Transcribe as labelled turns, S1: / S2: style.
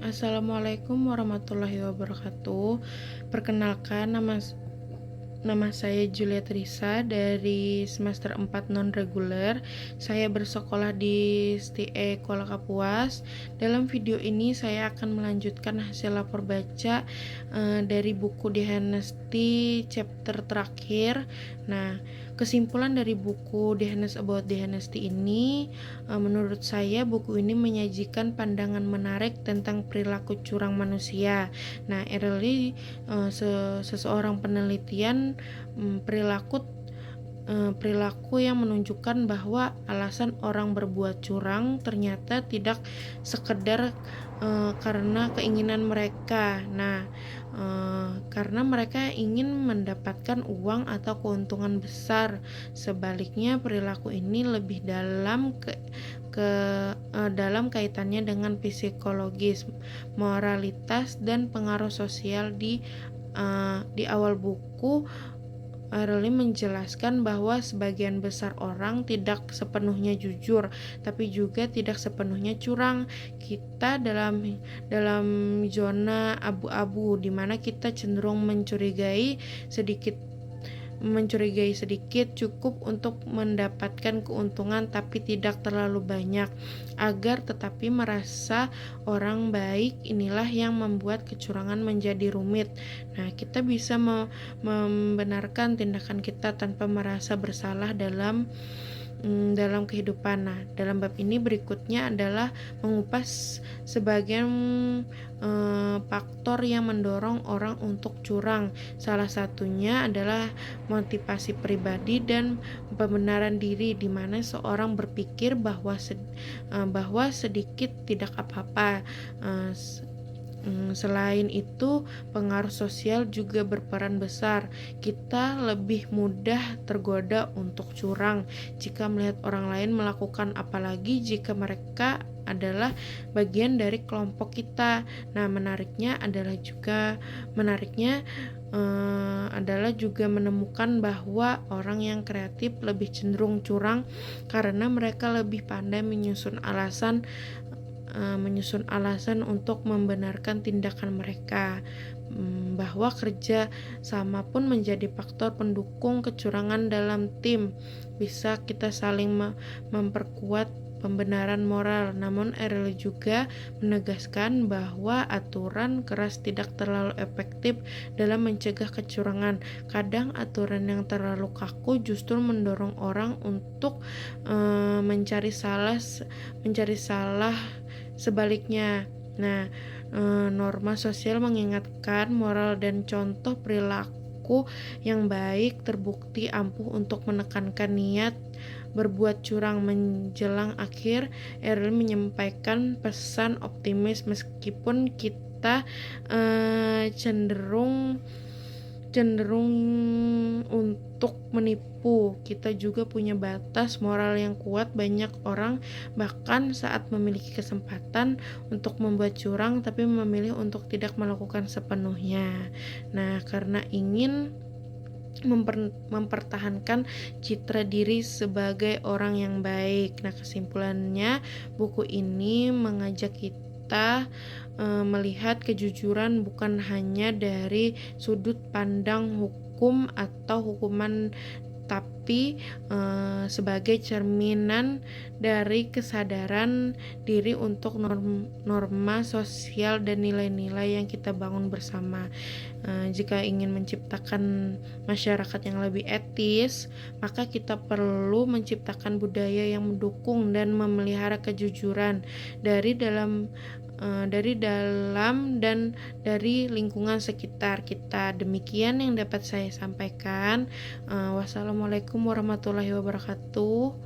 S1: Assalamualaikum warahmatullahi wabarakatuh. Perkenalkan, nama saya Julia Trisa dari semester 4 non reguler. Saya bersekolah di STIE Kuala Kapuas. Dalam video ini saya akan melanjutkan hasil lapor baca dari buku The Honesty chapter terakhir. Nah, kesimpulan dari buku The Honest About The Honesty ini, menurut saya buku ini menyajikan pandangan menarik tentang perilaku curang manusia. Nah, early seseorang penelitian perilaku yang menunjukkan bahwa alasan orang berbuat curang ternyata tidak sekedar karena keinginan mereka. Nah, karena mereka ingin mendapatkan uang atau keuntungan besar. Sebaliknya, perilaku ini lebih dalam kaitannya dengan psikologis, moralitas, dan pengaruh sosial. Di awal buku, Areli menjelaskan bahwa sebagian besar orang tidak sepenuhnya jujur, tapi juga tidak sepenuhnya curang. Kita dalam zona abu-abu, di mana kita cenderung mencurigai sedikit cukup untuk mendapatkan keuntungan, tapi tidak terlalu banyak agar tetapi merasa orang baik. Inilah yang membuat kecurangan menjadi rumit. Nah, kita bisa membenarkan tindakan kita tanpa merasa bersalah dalam kehidupan. Nah, dalam bab ini berikutnya adalah mengupas sebagian faktor yang mendorong orang untuk curang. Salah satunya adalah motivasi pribadi dan pembenaran diri, di mana seorang berpikir bahwa sedikit tidak apa-apa. Selain itu, pengaruh sosial juga berperan besar. Kita lebih mudah tergoda untuk curang jika melihat orang lain melakukan, apalagi jika mereka adalah bagian dari kelompok kita. Nah, menariknya adalah juga menemukan bahwa orang yang kreatif lebih cenderung curang karena mereka lebih pandai menyusun alasan untuk membenarkan tindakan mereka. Bahwa kerja sama pun menjadi faktor pendukung kecurangan dalam tim. Bisa kita saling memperkuat pembenaran moral. Namun Erel juga menegaskan bahwa aturan keras tidak terlalu efektif dalam mencegah kecurangan. Kadang aturan yang terlalu kaku justru mendorong orang untuk mencari salah sebaliknya. Nah, norma sosial mengingatkan moral dan contoh perilaku yang baik terbukti ampuh untuk menekankan niat berbuat curang. Menjelang akhir, Eril menyampaikan pesan optimis. Meskipun kita cenderung untuk menipu, kita juga punya batas moral yang kuat. Banyak orang bahkan saat memiliki kesempatan untuk membuat curang, tapi memilih untuk tidak melakukan sepenuhnya. Nah, karena ingin mempertahankan citra diri sebagai orang yang baik. Nah, kesimpulannya, buku ini mengajak kita melihat kejujuran bukan hanya dari sudut pandang hukum atau hukuman, tapi sebagai cerminan dari kesadaran diri untuk norma sosial dan nilai-nilai yang kita bangun bersama. Jika ingin menciptakan masyarakat yang lebih etis, maka kita perlu menciptakan budaya yang mendukung dan memelihara kejujuran dari dalam dan dari lingkungan sekitar kita. Demikian yang dapat saya sampaikan. Wassalamualaikum warahmatullahi wabarakatuh.